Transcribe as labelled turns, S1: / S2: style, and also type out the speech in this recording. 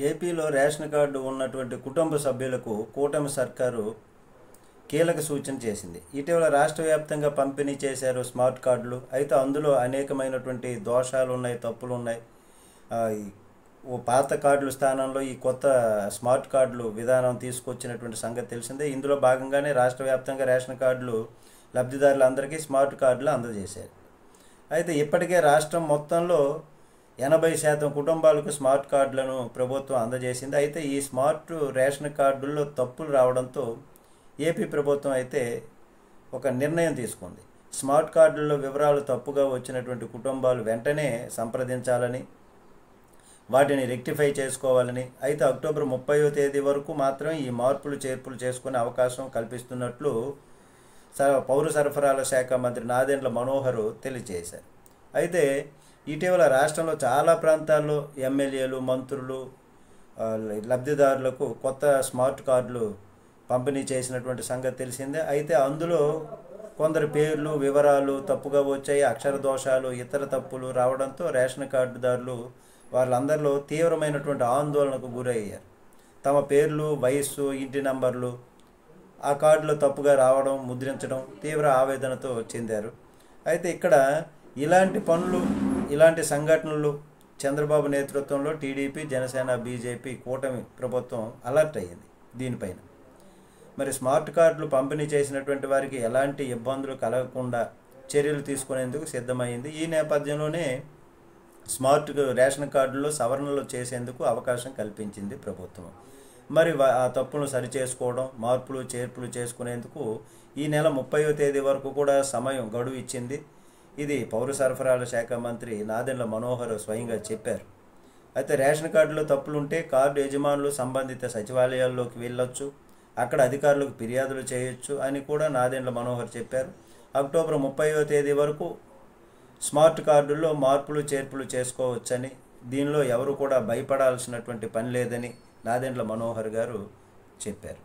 S1: ఏపీలో ration card ఉన్నటువంటి కుటుంబ సభ్యులకు కూటమి సర్కారు కీలక సూచన చేసింది. ఇటీవల రాష్ట్ర వ్యాప్తంగా పంపిణీ చేశారు స్మార్ట్ కార్డులు. అయితే అందులో అనేకమైనటువంటి దోషాలు ఉన్నాయి, తప్పులు ఉన్నాయి. ఓ పాత కార్డుల స్థానంలో ఈ కొత్త స్మార్ట్ కార్డులు విధానం తీసుకొచ్చినటువంటి సంగతి తెలిసిందే. ఇందులో భాగంగానే రాష్ట్ర వ్యాప్తంగా రేషన్ కార్డులు లబ్ధిదారులందరికీ స్మార్ట్ కార్డులు అందజేశారు. అయితే ఇప్పటికే రాష్ట్రం మొత్తంలో 80% కుటుంబాలకు స్మార్ట్ కార్డులను ప్రభుత్వం అందజేసింది. అయితే ఈ స్మార్ట్ రేషన్ కార్డుల్లో తప్పులు రావడంతో ఏపీ ప్రభుత్వం అయితే ఒక నిర్ణయం తీసుకుంది. స్మార్ట్ కార్డుల్లో వివరాలు తప్పుగా వచ్చినటువంటి కుటుంబాలు వెంటనే సంప్రదించాలని, వాటిని రెక్టిఫై చేసుకోవాలని, అయితే అక్టోబర్ 30వ తేదీ వరకు మాత్రం ఈ మార్పులు చేర్పులు చేసుకునే అవకాశం కల్పిస్తున్నట్లు పౌర సరఫరాల శాఖ మంత్రి నాదెండ్ల మనోహర్ తెలియజేశారు. అయితే ఇటీవల రాష్ట్రంలో చాలా ప్రాంతాల్లో ఎమ్మెల్యేలు, మంత్రులు, లబ్ధిదారులకు కొత్త స్మార్ట్ కార్డులు పంపిణీ చేసినటువంటి సంగతి తెలిసిందే. అయితే అందులో కొందరి పేర్లు, వివరాలు తప్పుగా వచ్చాయి. అక్షర దోషాలు, ఇతర తప్పులు రావడంతో రేషన్ కార్డుదారులు వాళ్ళందరిలో తీవ్రమైనటువంటి ఆందోళనకు గురయ్యారు. తమ పేర్లు, వయస్సు, ఇంటి నంబర్లు ఆ కార్డులో తప్పుగా రావడం, ముద్రించడం తీవ్ర ఆవేదనతో చెందారు. అయితే ఇక్కడ ఇలాంటి సంఘటనలు చంద్రబాబు నేతృత్వంలో టీడీపీ, జనసేన, బీజేపీ కూటమి ప్రభుత్వం అలర్ట్ అయ్యింది దీనిపైన. మరి స్మార్ట్ కార్డులు పంపిణీ చేసినటువంటి వారికి ఎలాంటి ఇబ్బందులు కలగకుండా చర్యలు తీసుకునేందుకు సిద్ధమైంది. ఈ నేపథ్యంలోనే స్మార్ట్ రేషన్ కార్డుల్లో సవరణలు చేసేందుకు అవకాశం కల్పించింది ప్రభుత్వం. మరి ఆ తప్పులను సరిచేసుకోవడం, మార్పులు చేర్పులు చేసుకునేందుకు ఈ నెల 30వ తేదీ వరకు కూడా సమయం గడువు ఇచ్చింది. ఇది పౌర సరఫరాల శాఖ మంత్రి నాదెండ్ల మనోహర్ స్వయంగా చెప్పారు. అయితే రేషన్ కార్డులో తప్పులుంటే కార్డు యజమానులు సంబంధిత సచివాలయాల్లోకి వెళ్ళొచ్చు, అక్కడ అధికారులకు ఫిర్యాదులు చేయొచ్చు అని కూడా నాదెండ్ల మనోహర్ చెప్పారు. అక్టోబర్ 30వ తేదీ వరకు స్మార్ట్ కార్డుల్లో మార్పులు చేర్పులు చేసుకోవచ్చని, దీనిలో ఎవరు కూడా భయపడాల్సినటువంటి పని లేదని నాదెండ్ల మనోహర్ గారు చెప్పారు.